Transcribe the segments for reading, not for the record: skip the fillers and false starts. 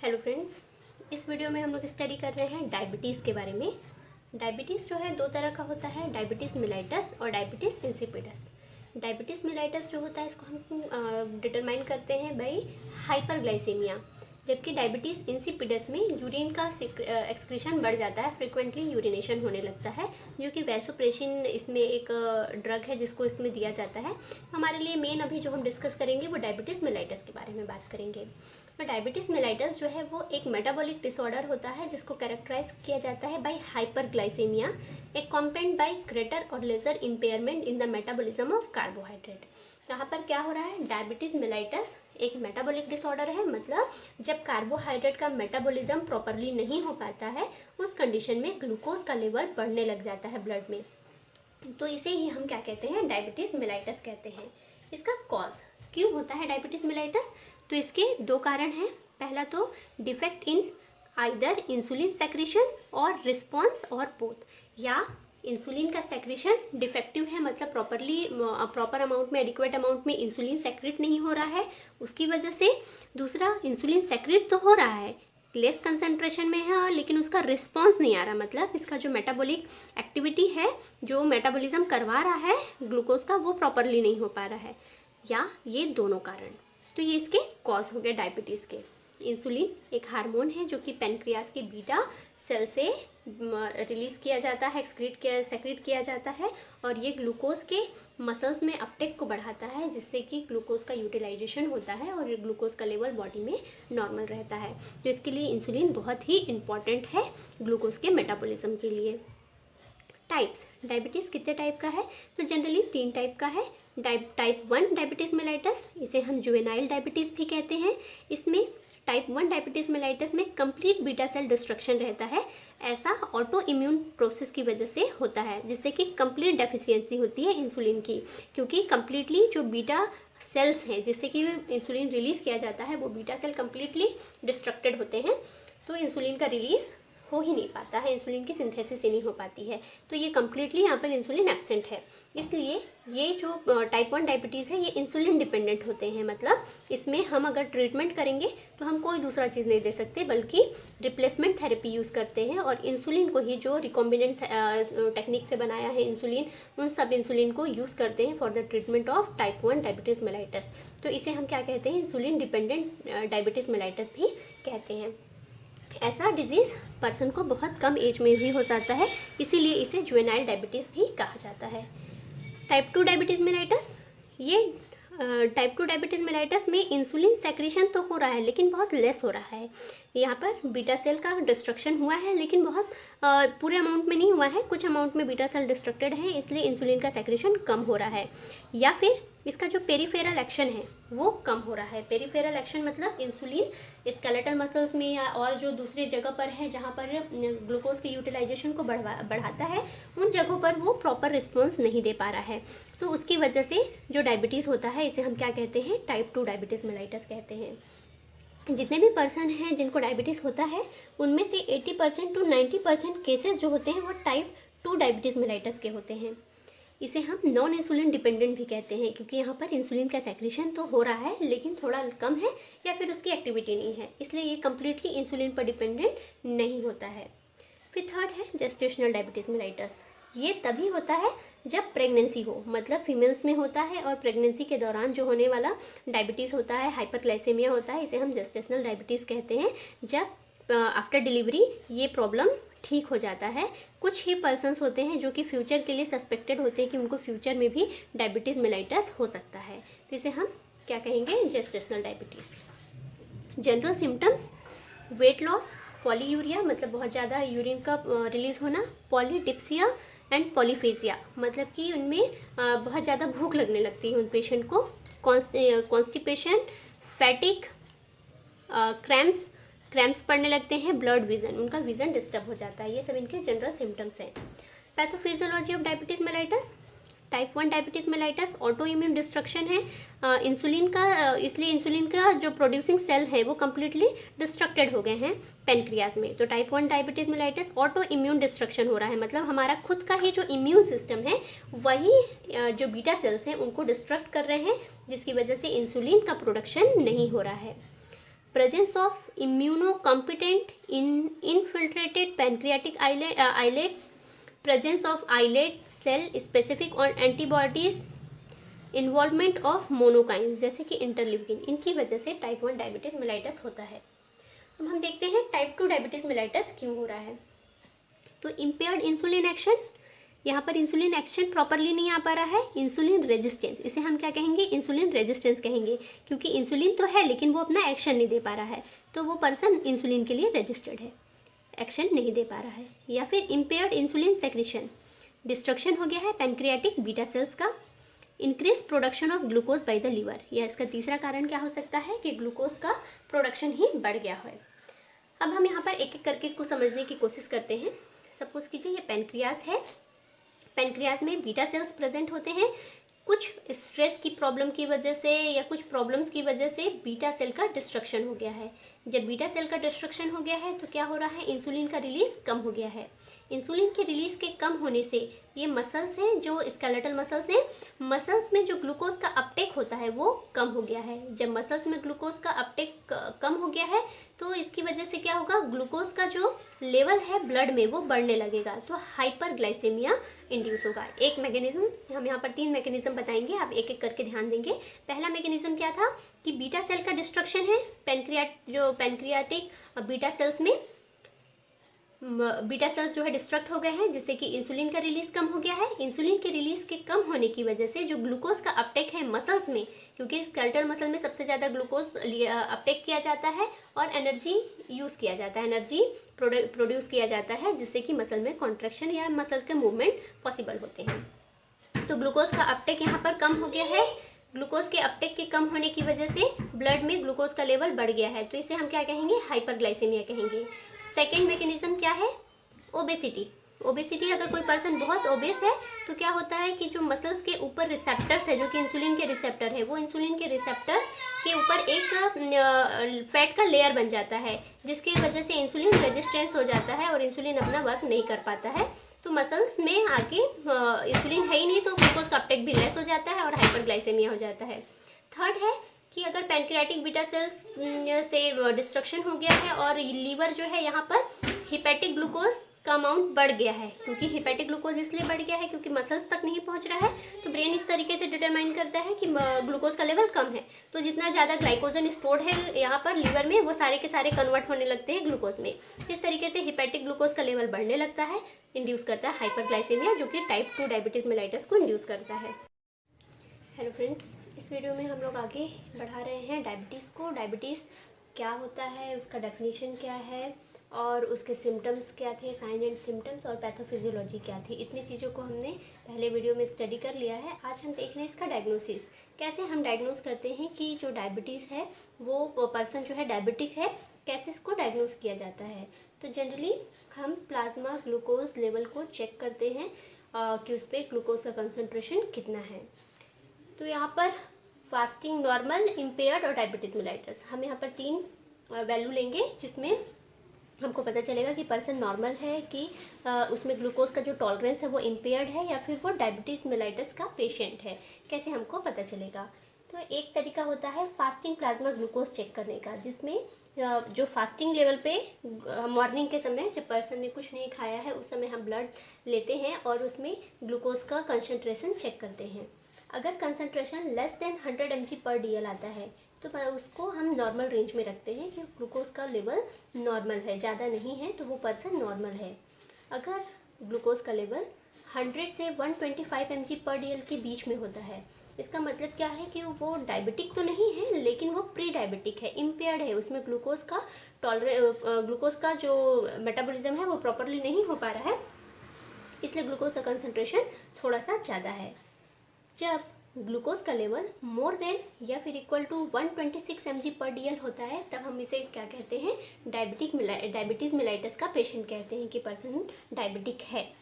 Hello friends, इस video में हम लोग स्टडी कर रहे हैं डायबिटीज़ के बारे में। डायबिटीज़ जो है दो तरह का होता है, डायबिटीज़ मिलाइटस और डायबिटीज़ इंसिपिडस। डायबिटीज़ मिलाइटस जो होता है इसको हम डिटरमाइन करते हैं बाई हाइपरग्लाइसीमिया, जबकि डायबिटीज़ इंसिपिडस में यूरिन का एक्सक्रीशन बढ़ जाता है, फ्रिक्वेंटली यूरिनेशन होने लगता है, जो कि वैसोप्रेसिन इसमें एक ड्रग है जिसको इसमें दिया जाता है। हमारे लिए मेन अभी जो हम डिस्कस करेंगे वो डायबिटीज़ मिलाइटस के बारे में बात करेंगे। तो डायबिटीज़ मेलाइटस जो है वो एक मेटाबॉलिक डिसऑर्डर होता है जिसको कैरेक्टराइज किया जाता है by hyperglycemia, accompanied by greater or lesser impairment in the metabolism of carbohydrate. यहाँ पर क्या हो रहा है, डायबिटीज़ मेलाइटस एक मेटाबॉलिक डिसऑर्डर है, मतलब जब कार्बोहाइड्रेट का मेटाबॉलिज्म प्रॉपरली नहीं हो पाता है उस कंडीशन में ग्लूकोज का लेवल बढ़ने लग जाता है ब्लड में, तो इसे ही हम क्या कहते हैं, डायबिटीज़ मेलाइटस कहते हैं। इसका कॉज क्यों होता है डायबिटीज़ मेलाइटस, तो इसके दो कारण हैं। पहला तो defect in either insulin secretion और रिस्पॉन्स और बोथ, या इंसुलिन का सेक्रेशन डिफेक्टिव है, मतलब प्रॉपर अमाउंट में, एडिक्वेट अमाउंट में इंसुलिन सेक्रेट नहीं हो रहा है उसकी वजह से। दूसरा, इंसुलिन सेक्रेट तो हो रहा है, लेस कंसंट्रेशन में है, और लेकिन उसका रिस्पॉन्स नहीं आ रहा, मतलब इसका जो मेटाबॉलिक एक्टिविटी है, जो मेटाबॉलिज्म करवा रहा है ग्लूकोज का, वो प्रॉपरली नहीं हो पा रहा है, या ये दोनों कारण। तो ये इसके कॉज हो गए डायबिटीज़ के। इंसुलिन एक हार्मोन है जो कि पेनक्रियास के बीटा सेल से रिलीज़ किया जाता है, सेक्रेट किया जाता है, और ये ग्लूकोज के मसल्स में अपटेक को बढ़ाता है, जिससे कि ग्लूकोज का यूटिलाइजेशन होता है और ग्लूकोज का लेवल बॉडी में नॉर्मल रहता है। तो इसके लिए इंसुलिन बहुत ही इम्पॉर्टेंट है ग्लूकोज के मेटाबॉलिज्म के लिए। टाइप्स, डायबिटीज़ कितने टाइप का है, तो जनरली 3 टाइप का है। टाइप 1 डायबिटीज़ मेलाइटस, इसे हम जुवेनाइल डायबिटीज़ भी कहते हैं। इसमें टाइप 1 डायबिटीज़ मेलाइटस में कंप्लीट बीटा सेल डिस्ट्रक्शन रहता है। ऐसा ऑटो इम्यून प्रोसेस की वजह से होता है, जिससे कि कंप्लीट डेफिशिएंसी होती है इंसुलिन की, क्योंकि कंप्लीटली जो बीटा सेल्स हैं जिससे कि इंसुलिन रिलीज़ किया जाता है वो बीटा सेल कंप्लीटली डिस्ट्रक्टेड होते हैं, तो इंसुलिन का रिलीज़ हो ही नहीं पाता है, इंसुलिन की सिंथेसिस ही नहीं हो पाती है, तो ये कम्प्लीटली यहाँ पर इंसुलिन एब्सेंट है। इसलिए ये जो टाइप 1 डायबिटीज़ है ये इंसुलिन डिपेंडेंट होते हैं, मतलब इसमें हम अगर ट्रीटमेंट करेंगे तो हम कोई दूसरा चीज़ नहीं दे सकते, बल्कि रिप्लेसमेंट थेरेपी यूज़ करते हैं, और इंसुलिन को ही, जो रिकॉम्बिनेंट टेक्निक से बनाया है इंसुलिन, उन सब इंसुलिन को यूज़ करते हैं for the treatment of type 1 diabetes mellitus. तो इसे हम क्या कहते हैं, इंसुलिन डिपेंडेंट डायबिटीज़ मेलाइटस भी कहते हैं। ऐसा डिजीज़ पर्सन को बहुत कम एज में भी हो जाता है, इसीलिए इसे जुवेनाइल डायबिटीज़ भी कहा जाता है। टाइप 2 डायबिटीज़ मेलाइटस, ये टाइप 2 डायबिटीज़ मेलाइटस में इंसुलिन सेक्रेशन तो हो रहा है लेकिन बहुत लेस हो रहा है। यहाँ पर बीटा सेल का डिस्ट्रक्शन हुआ है लेकिन बहुत पूरे अमाउंट में नहीं हुआ है, कुछ अमाउंट में बीटा सेल डिस्ट्रक्टेड है, इसलिए इंसुलिन का सेक्रेशन कम हो रहा है। या फिर इसका जो पेरीफेरल एक्शन है वो कम हो रहा है। पेरीफेरल एक्शन मतलब इंसुलिन स्केलेटल मसल्स में या और जो दूसरी जगह पर है जहाँ पर ग्लूकोज की यूटिलाइजेशन को बढ़ाता है, उन जगहों पर वो प्रॉपर रिस्पॉन्स नहीं दे पा रहा है, तो उसकी वजह से जो डायबिटीज़ होता है इसे हम क्या कहते हैं, टाइप 2 डायबिटीज़ मेलाइटस कहते हैं। जितने भी पर्सन हैं जिनको डायबिटीज़ होता है उनमें से 80% टू 90% केसेस जो होते हैं वो टाइप 2 डायबिटीज़ मेलाइटस के होते हैं। इसे हम नॉन इंसुलिन डिपेंडेंट भी कहते हैं, क्योंकि यहाँ पर इंसुलिन का सेक्रेशन तो हो रहा है लेकिन थोड़ा कम है, या फिर उसकी एक्टिविटी नहीं है, इसलिए ये कम्प्लीटली इंसुलिन पर डिपेंडेंट नहीं होता है। फिर थर्ड है जेस्टेशनल डायबिटीज़ मेलाइटस। ये तभी होता है जब प्रेगनेंसी हो, मतलब फीमेल्स में होता है, और प्रेगनेंसी के दौरान जो होने वाला डायबिटीज़ होता है, हाइपरग्लाइसेमिया होता है, इसे हम जेस्टेशनल डायबिटीज़ कहते हैं। जब आफ्टर डिलीवरी ये प्रॉब्लम ठीक हो जाता है। कुछ ही पर्सन्स होते हैं जो कि फ्यूचर के लिए सस्पेक्टेड होते हैं कि उनको फ्यूचर में भी डायबिटीज़ मेलाइटस हो सकता है, तो इसे हम क्या कहेंगे, gestational diabetes. General symptoms, weight loss, polyuria मतलब बहुत ज़्यादा यूरिन का रिलीज़ होना, पॉलीडिप्सिया एंड पॉलीफेजिया मतलब कि उनमें बहुत ज़्यादा भूख लगने लगती है उन पेशेंट को, कॉन्स्टिपेशन, फैटिक, क्रैम्प्स पड़ने लगते हैं, ब्लड विज़न, उनका विज़न डिस्टर्ब हो जाता है, ये सब इनके जनरल सिम्टम्स हैं। Pathophysiology of diabetes mellitus, type 1 diabetes mellitus auto immune destruction है इंसुलिन का, इसलिए इंसुलिन का जो प्रोड्यूसिंग सेल है वो कम्प्लीटली डिस्ट्रक्टेड हो गए हैं पेनक्रियाज में। तो type 1 diabetes mellitus auto immune destruction हो रहा है, मतलब हमारा खुद का ही जो इम्यून सिस्टम है वही जो बीटा सेल्स हैं उनको डिस्ट्रक्ट कर रहे हैं, जिसकी वजह से इंसुलिन का प्रोडक्शन नहीं हो रहा है। presence of immunocompetent infiltrated pancreatic islets, presence of islet cell specific और antibodies, इन्वॉल्वमेंट ऑफ मोनोकाइंस जैसे कि इंटरल्यूकिन, इनकी वजह से टाइप 1 डायबिटीज़ मेलाइटस होता है। अब हम देखते हैं टाइप 2 डायबिटीज़ मेलाइटस क्यों हो रहा है। तो इम्पेयर्ड इंसुलिन एक्शन, यहाँ पर इंसुलिन एक्शन प्रॉपरली नहीं आ पा रहा है। इंसुलिन रेजिस्टेंस, इसे हम क्या कहेंगे, इंसुलिन रेजिस्टेंस कहेंगे, क्योंकि इंसुलिन तो है लेकिन वो अपना एक्शन नहीं दे पा रहा है, तो वो पर्सन इंसुलिन के लिए रजिस्टर्ड है, एक्शन नहीं दे पा रहा है। या फिर इम्पेयर्ड इंसुलिन सेक्रेशन, डिस्ट्रक्शन हो गया है पैनक्रियाटिक बीटा सेल्स का। Increase production of glucose by the liver, या इसका तीसरा कारण क्या हो सकता है कि ग्लूकोज का प्रोडक्शन ही बढ़ गया है। अब हम यहाँ पर एक एक करके इसको समझने की कोशिश करते हैं। सपोज कीजिए ये पैनक्रियाज है, पैनक्रियाज में बीटा सेल्स प्रेजेंट होते हैं। कुछ स्ट्रेस की प्रॉब्लम की वजह से या कुछ प्रॉब्लम्स की वजह से बीटा सेल का डिस्ट्रक्शन हो गया है। जब बीटा सेल का डिस्ट्रक्शन हो गया है तो क्या हो रहा है, इंसुलिन का रिलीज कम हो गया है। इंसुलिन के रिलीज के कम होने से ये मसल्स हैं जो स्केलेटल मसल्स हैं, मसल्स में जो ग्लूकोज का अपटेक होता है वो कम हो गया है। जब मसल्स में ग्लूकोज का अपटेक कम हो गया है तो इसकी वजह से क्या होगा, ग्लूकोज का जो लेवल है ब्लड में वो बढ़ने लगेगा, तो हाइपरग्लाइसेमिया इंड्यूस होगा। एक मैकेनिज्म, हम यहाँ पर 3 मैकेनिज्म बताएंगे, आप एक एक करके ध्यान देंगे। पहला मैकेनिज्म क्या था कि बीटा सेल का डिस्ट्रक्शन है, पैनक्रियाटिक बीटा सेल्स में बीटा सेल्स जो है डिस्ट्रक्ट हो गए हैं, जिससे कि इंसुलिन का रिलीज कम हो गया है। इंसुलिन के रिलीज के कम होने की वजह से जो ग्लूकोज का अपटेक है मसल्स में, क्योंकि स्केलेटल मसल में सबसे ज़्यादा ग्लूकोज अपटेक किया जाता है और एनर्जी यूज़ किया जाता है, एनर्जी प्रोड्यूस किया जाता है, जिससे कि मसल में कॉन्ट्रैक्शन या मसल के मूवमेंट पॉसिबल होते हैं। तो ग्लूकोज का अपटेक यहाँ पर कम हो गया है। ग्लूकोज के अपटेक के कम होने की वजह से ब्लड में ग्लूकोज का लेवल बढ़ गया है, तो इसे हम क्या कहेंगे, हाइपरग्लाइसेमिया कहेंगे। सेकेंड मैकेनिज्म क्या है, ओबेसिटी। ओबेसिटी, अगर कोई पर्सन बहुत ओबेस है तो क्या होता है कि जो मसल्स के ऊपर रिसेप्टर्स है, जो कि इंसुलिन के रिसेप्टर है, वो इंसुलिन के रिसेप्टर्स के ऊपर एक फैट का लेयर बन जाता है, जिसकी वजह से इंसुलिन रेजिस्टेंस हो जाता है और इंसुलिन अपना वर्क नहीं कर पाता है। तो मसल्स में आगे इंसुलिन है ही नहीं, तो ग्लूकोज का अपटेक भी लेस हो जाता है और हाइपरग्लाइसेमिया हो जाता है। थर्ड है कि अगर पैनक्रियाटिक बीटा सेल्स से डिस्ट्रक्शन हो गया है और लीवर जो है यहाँ पर हिपैटिक ग्लूकोज का अमाउंट बढ़ गया है, क्योंकि हिपैटिक ग्लूकोज इसलिए बढ़ गया है क्योंकि मसल्स तक नहीं पहुँच रहा है, तो ब्रेन इस तरीके से डिटरमाइन करता है कि ग्लूकोज का लेवल कम है, तो जितना ज़्यादा ग्लाइकोजन स्टोर्ड है यहाँ पर लीवर में वो सारे के सारे कन्वर्ट होने लगते हैं ग्लूकोज में। इस तरीके से हिपैटिक ग्लूकोज का लेवल बढ़ने लगता है, इंड्यूस करता है हाइपरग्लाइसेमिया, जो कि टाइप 2 डायबिटीज़ मेलाइटस को इंड्यूस करता है। हेलो फ्रेंड्स, इस वीडियो में हम लोग आगे बढ़ा रहे हैं डायबिटीज़ को। डायबिटीज़ क्या होता है, उसका डेफिनेशन क्या है और उसके सिम्टम्स क्या थे, साइन एंड सिम्टम्स, और पैथोफिजियोलॉजी क्या थी, इतनी चीज़ों को हमने पहले वीडियो में स्टडी कर लिया है। आज हम देख रहे हैं इसका डायग्नोसिस, कैसे हम डायग्नोस करते हैं कि जो डायबिटीज़ है वो पर्सन जो है डायबिटिक है, कैसे इसको डायग्नोस किया जाता है। तो जनरली हम प्लाज्मा ग्लूकोज लेवल को चेक करते हैं कि उस पर ग्लूकोज का कंसनट्रेशन कितना है। तो यहाँ पर फास्टिंग, नॉर्मल, इम्पेयर्ड और डायबिटीज़ मेलाइटस, हम यहाँ पर 3 वैल्यू लेंगे, जिसमें हमको पता चलेगा कि पर्सन नॉर्मल है कि उसमें ग्लूकोज का जो टॉलरेंस है वो इम्पेयर्ड है या फिर वो डायबिटीज़ मेलाइटस का पेशेंट है, कैसे हमको पता चलेगा। तो एक तरीका होता है फास्टिंग प्लाज्मा ग्लूकोज चेक करने का, जिसमें जो फास्टिंग लेवल पे मॉर्निंग के समय जब पर्सन ने कुछ नहीं खाया है उस समय हम ब्लड लेते हैं और उसमें ग्लूकोज का कंसनट्रेशन चेक करते हैं। अगर कंसनट्रेशन लेस देन 100 mg/dl आता है तो उसको हम नॉर्मल रेंज में रखते हैं कि ग्लूकोज का लेवल नॉर्मल है, ज़्यादा नहीं है, तो वो पर्सन नॉर्मल है। अगर ग्लूकोज का लेवल 100 से 125 mg/dl के बीच में होता है, इसका मतलब क्या है कि वो डायबिटिक तो नहीं है लेकिन वो प्री डायबिटिक है, इम्पेयर्ड है, उसमें ग्लूकोज का जो मेटाबॉलिज्म है वो प्रॉपरली नहीं हो पा रहा है, इसलिए ग्लूकोज का कंसनट्रेशन थोड़ा सा ज़्यादा है। जब ग्लूकोज का लेवल मोर देन या फिर इक्वल टू 126 mg/dl होता है, तब हम इसे क्या कहते हैं, डायबिटीज़ मेलाइटस का पेशेंट कहते हैं कि पर्सन डायबिटिक है।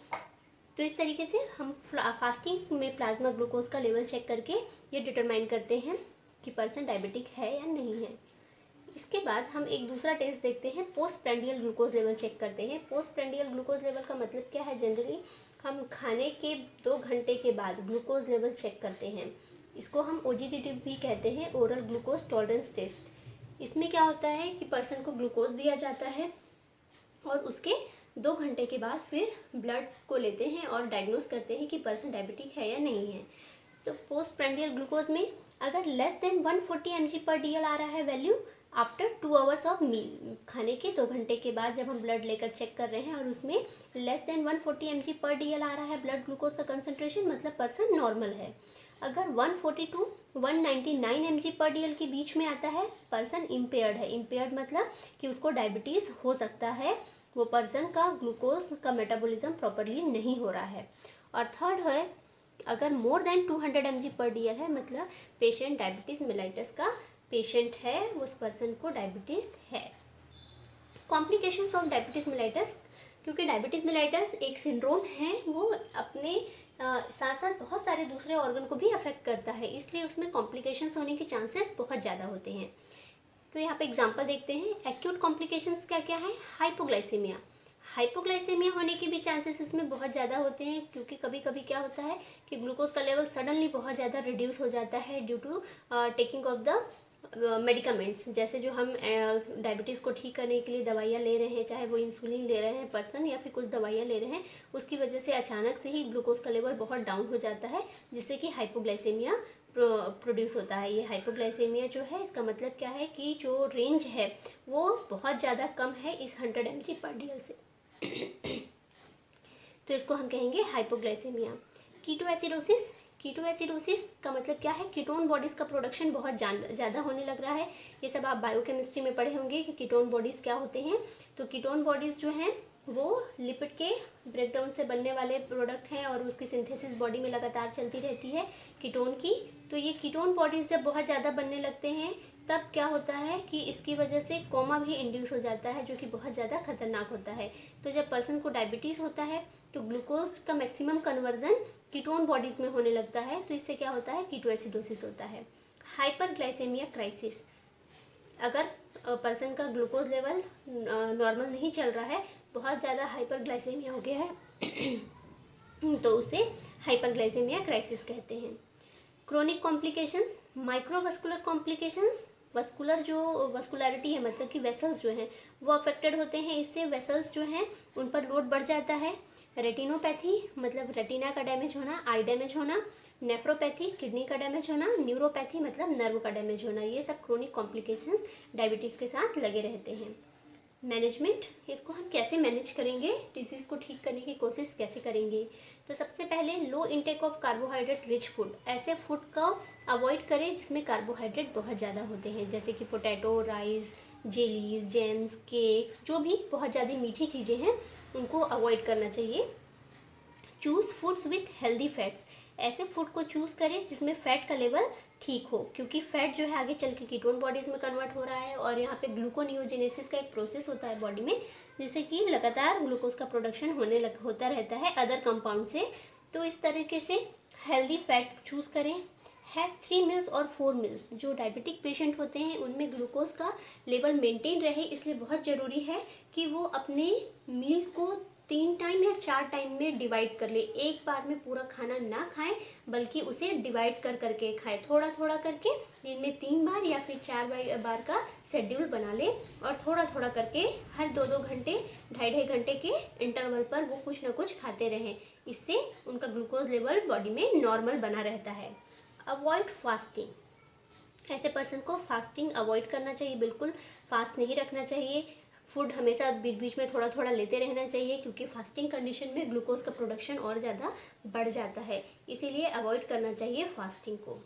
तो इस तरीके से हम फास्टिंग में प्लाज्मा ग्लूकोज का लेवल चेक करके ये डिटरमाइन करते हैं कि पर्सन डायबिटिक है या नहीं है। इसके बाद हम एक दूसरा टेस्ट देखते हैं, post prandial glucose level check करते हैं। पोस्ट प्रैंडियल ग्लूकोज लेवल का मतलब क्या है, जनरली हम खाने के 2 घंटे के बाद ग्लूकोज लेवल चेक करते हैं। इसको हम OGTT भी कहते हैं, ओरल ग्लूकोज टॉलरेंस टेस्ट। इसमें क्या होता है कि पर्सन को ग्लूकोज दिया जाता है और उसके 2 घंटे के बाद फिर ब्लड को लेते हैं और डायग्नोस करते हैं कि पर्सन डायबिटिक है या नहीं है। तो पोस्ट प्रेंडियल ग्लूकोज में अगर लेस देन 140 mg/dl आ रहा है value after 2 hours of meal, खाने के 2 घंटे के बाद जब हम ब्लड लेकर चेक कर रहे हैं और उसमें लेस देन 140 mg/dl आ रहा है ब्लड ग्लूकोज का कंसंट्रेशन, मतलब पर्सन नॉर्मल है। अगर 140 टू 199 mg/dl के बीच में आता है, पर्सन इम्पेयर्ड है। इम्पेयर्ड मतलब कि उसको डायबिटीज़ हो सकता है, वो पर्सन का ग्लूकोज का मेटाबॉलिज्म प्रॉपरली नहीं हो रहा है। और थर्ड है, अगर मोर देन 200 mg/dl है, मतलब पेशेंट डायबिटीज़ मेलाइटस का पेशेंट है, उस पर्सन को डायबिटीज़ है। कॉम्प्लिकेशंस ऑफ डायबिटीज़ मेलाइटस, क्योंकि डायबिटीज़ मेलाइटस एक सिंड्रोम है, वो अपने साथ साथ बहुत सारे दूसरे ऑर्गन को भी अफेक्ट करता है, इसलिए उसमें कॉम्प्लिकेशंस होने के चांसेस बहुत ज़्यादा होते हैं। तो यहाँ पे एग्जांपल देखते हैं। एक्यूट कॉम्प्लिकेशंस क्या क्या है? हाइपोग्लाइसीमिया। हाइपोग्लाइसेमिया होने के भी चांसेस इसमें बहुत ज़्यादा होते हैं, क्योंकि कभी कभी क्या होता है कि ग्लूकोज का लेवल सडनली बहुत ज़्यादा रिड्यूस हो जाता है due to taking of the medicaments. जैसे जो हम डायबिटीज़ को ठीक करने के लिए दवाइयाँ ले रहे हैं, चाहे वो इंसुलिन ले रहे हैं पर्सन या फिर कुछ दवाइयाँ ले रहे हैं, उसकी वजह से अचानक से ही ग्लूकोज का लेवल बहुत डाउन हो जाता है, जिससे कि हाइपोग्लाइसेमिया प्रोड्यूस होता है। ये हाइपोग्लाइसेमिया जो है, इसका मतलब क्या है कि जो रेंज है वो बहुत ज़्यादा कम है इस 100 mg/dl से। तो इसको हम कहेंगे हाइपोग्लाइसेमिया। कीटोएसिडोसिस। कीटोएसिडोसिस का मतलब क्या है? कीटोन बॉडीज का प्रोडक्शन बहुत ज़्यादा होने लग रहा है। ये सब आप बायोकेमिस्ट्री में पढ़े होंगे कि कीटोन बॉडीज़ क्या होते हैं। तो कीटोन बॉडीज़ जो हैं वो लिपिड के ब्रेकडाउन से बनने वाले प्रोडक्ट हैं और उसकी सिंथेसिस बॉडी में लगातार चलती रहती है कीटोन की। तो ये कीटोन बॉडीज़ जब बहुत ज़्यादा बनने लगते हैं, तब क्या होता है कि इसकी वजह से कोमा भी इंड्यूस हो जाता है, जो कि बहुत ज़्यादा खतरनाक होता है। तो जब पर्सन को डायबिटीज़ होता है तो ग्लूकोज का मैक्सिमम कन्वर्जन कीटोन बॉडीज़ में होने लगता है, तो इससे क्या होता है? कीटोएसिडोसिस होता है। Hyperglycaemia crisis. अगर पर्सन का ग्लूकोज लेवल नॉर्मल नहीं चल रहा है, बहुत ज़्यादा हाइपरग्लाइसेमिया हो गया है, तो उसे हाइपरग्लाइसेमिया क्राइसिस कहते हैं। Chronic complications, microvascular complications. Vascular जो वस्कुलरिटी है, मतलब कि वेसल्स जो हैं वो अफेक्टेड होते हैं, इससे वेसल्स जो हैं उन पर लोड बढ़ जाता है। रेटिनोपैथी मतलब रेटिना का डैमेज होना, आई डैमेज होना। नेफ्रोपैथी किडनी का डैमेज होना। न्यूरोपैथी मतलब नर्व का डैमेज होना। ये सब क्रोनिक कॉम्प्लिकेशंस डायबिटीज़ के साथ लगे रहते हैं। मैनेजमेंट, इसको हम कैसे मैनेज करेंगे, डिजीज़ को ठीक करने की कोशिश कैसे करेंगे? तो सबसे पहले low intake of carbohydrate rich food. ऐसे फूड का अवॉइड करें जिसमें कार्बोहाइड्रेट बहुत ज़्यादा होते हैं, जैसे कि potato, rice, jellies, jams, cakes, जो भी बहुत ज़्यादा मीठी चीज़ें हैं उनको अवॉइड करना चाहिए। Choose foods with healthy fats. ऐसे फूड को चूज़ करें जिसमें फ़ैट का लेवल ठीक हो, क्योंकि फ़ैट जो है आगे चल के कीटोन बॉडीज़ में कन्वर्ट हो रहा है और यहाँ पे ग्लूकोनियोजेनेसिस का एक प्रोसेस होता है बॉडी में, जिससे कि लगातार ग्लूकोज का प्रोडक्शन होता रहता है अदर कंपाउंड से। तो इस तरीके से हेल्दी फैट चूज़ करें। हैव 3 मील्स और 4 मील्स। जो डायबिटिक पेशेंट होते हैं उनमें ग्लूकोज का लेवल मेंटेन रहे, इसलिए बहुत ज़रूरी है कि वो अपने मील को 3 टाइम या 4 टाइम में डिवाइड कर ले। एक बार में पूरा खाना ना खाएं, बल्कि उसे डिवाइड कर करके खाएं, थोड़ा थोड़ा करके दिन में 3 बार या फिर 4 बार का शेड्यूल बना ले और थोड़ा थोड़ा करके हर 2-2 घंटे, 2.5 घंटे के इंटरवल पर वो कुछ ना कुछ खाते रहें। इससे उनका ग्लूकोज लेवल बॉडी में नॉर्मल बना रहता है। Avoid fasting. ऐसे पर्सन को फास्टिंग अवॉइड करना चाहिए, बिल्कुल फास्ट नहीं रखना चाहिए। फूड हमेशा बीच बीच में थोड़ा थोड़ा लेते रहना चाहिए, क्योंकि फास्टिंग कंडीशन में ग्लूकोज का प्रोडक्शन और ज़्यादा बढ़ जाता है, इसीलिए अवॉइड करना चाहिए फास्टिंग को।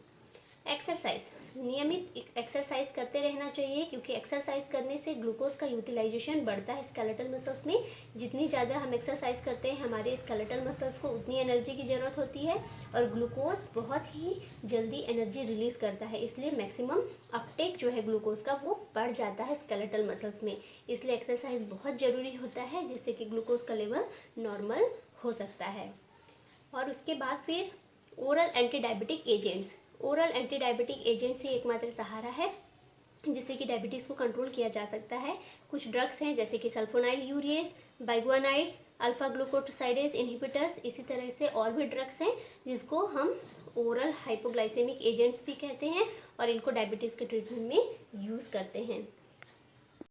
एक्सरसाइज, नियमित एक्सरसाइज करते रहना चाहिए, क्योंकि एक्सरसाइज करने से ग्लूकोज का यूटिलाइजेशन बढ़ता है स्केलेटल मसल्स में। जितनी ज़्यादा हम एक्सरसाइज करते हैं हमारे स्केलेटल मसल्स को उतनी एनर्जी की ज़रूरत होती है, और ग्लूकोज बहुत ही जल्दी एनर्जी रिलीज़ करता है, इसलिए मैक्सिमम अपटेक जो है ग्लूकोज का वो बढ़ जाता है स्केलेटल मसल्स में। इसलिए एक्सरसाइज बहुत ज़रूरी होता है, जिससे कि ग्लूकोज का लेवल नॉर्मल हो सकता है। और उसके बाद फिर oral anti diabetic agents. Oral anti diabetic agents ही एकमात्र सहारा है जिससे कि डायबिटीज़ को कंट्रोल किया जा सकता है। कुछ ड्रग्स हैं जैसे कि sulphonylureas, biguanides, alpha glucosidase inhibitors, इसी तरह से और भी ड्रग्स हैं जिसको हम ओरल हाइपोग्लाइसेमिक एजेंट्स भी कहते हैं और इनको डायबिटीज़ के ट्रीटमेंट में यूज़ करते हैं।